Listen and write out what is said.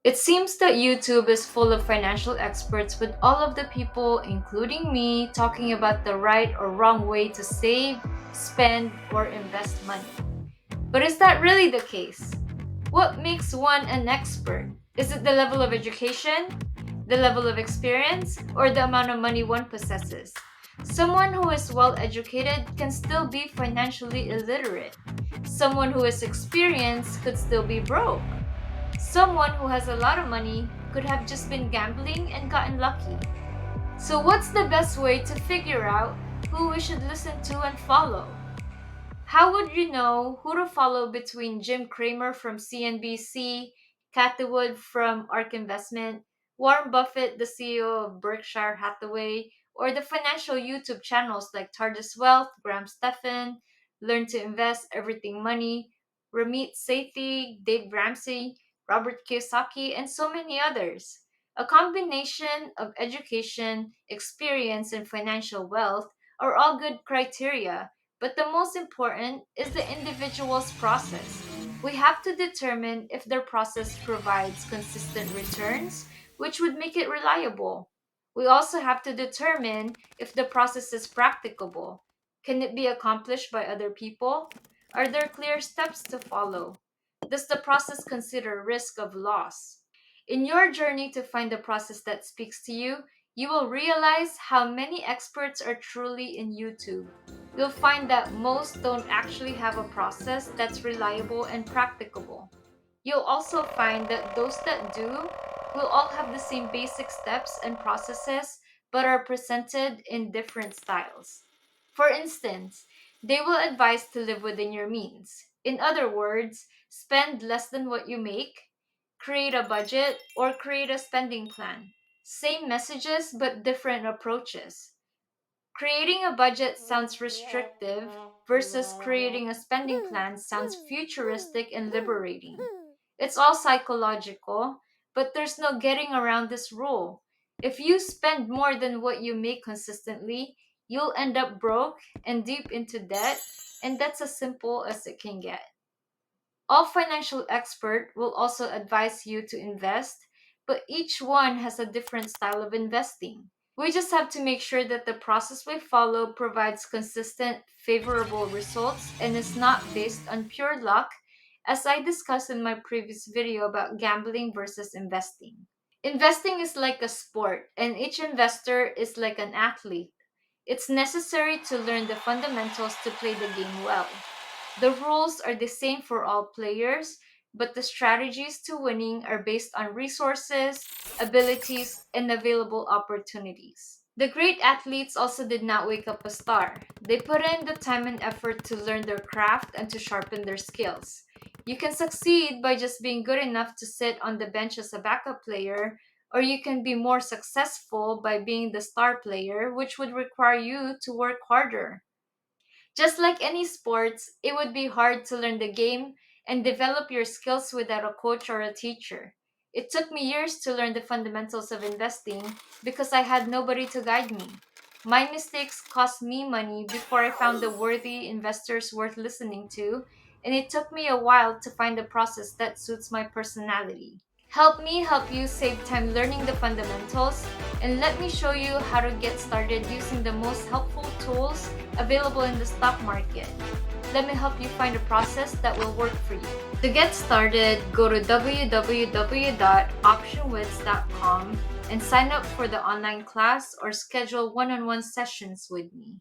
It seems that YouTube is full of financial experts with all of the people, including me, talking about the right or wrong way to save, spend, or invest money. But is that really the case? What makes one an expert? Is it the level of education, the level of experience, or the amount of money one possesses? Someone who is well educated can still be financially illiterate. Someone who is experienced could still be broke. Someone who has a lot of money could have just been gambling and gotten lucky. So, what's the best way to figure out who we should listen to and follow? How would you know who to follow between Jim Cramer from CNBC, Cathie Wood from ARK Investment, Warren Buffett, the CEO of Berkshire Hathaway, or the financial YouTube channels like Tardis Wealth, Graham Stephan, Learn to Invest, Everything Money, Ramit Sethi, Dave Ramsey, Robert Kiyosaki, and so many others? A combination of education, experience, and financial wealth are all good criteria, but the most important is the individual's process. We have to determine if their process provides consistent returns, which would make it reliable. We also have to determine if the process is practicable. Can it be accomplished by other people? Are there clear steps to follow? Does the process consider risk of loss? In your journey to find the process that speaks to you, you will realize how many experts are truly in YouTube. You'll find that most don't actually have a process that's reliable and practicable. You'll also find that those that do will all have the same basic steps and processes but are presented in different styles. For instance, they will advise to live within your means. In other words, spend less than what you make, create a budget, or create a spending plan. Same messages but different approaches. Creating a budget sounds restrictive versus creating a spending plan sounds futuristic and liberating. It's all psychological, but there's no getting around this rule. If you spend more than what you make consistently, you'll end up broke and deep into debt, and that's as simple as it can get. All financial expert will also advise you to invest, but each one has a different style of investing. We just have to make sure that the process we follow provides consistent, favorable results and is not based on pure luck, as I discussed in my previous video about gambling versus investing. Investing is like a sport, and each investor is like an athlete. It's necessary to learn the fundamentals to play the game well. The rules are the same for all players, but the strategies to winning are based on resources, abilities, and available opportunities. The great athletes also did not wake up a star. They put in the time and effort to learn their craft and to sharpen their skills. You can succeed by just being good enough to sit on the bench as a backup player, or you can be more successful by being the star player, which would require you to work harder. Just like any sports, it would be hard to learn the game and develop your skills without a coach or a teacher. It took me years to learn the fundamentals of investing because I had nobody to guide me. My mistakes cost me money before I found the worthy investors worth listening to, and it took me a while to find a process that suits my personality. Help me help you save time learning the fundamentals, and let me show you how to get started using the most helpful tools available in the stock market. Let me help you find a process that will work for you. To get started, go to www.optionwits.com and sign up for the online class or schedule one on one sessions with me.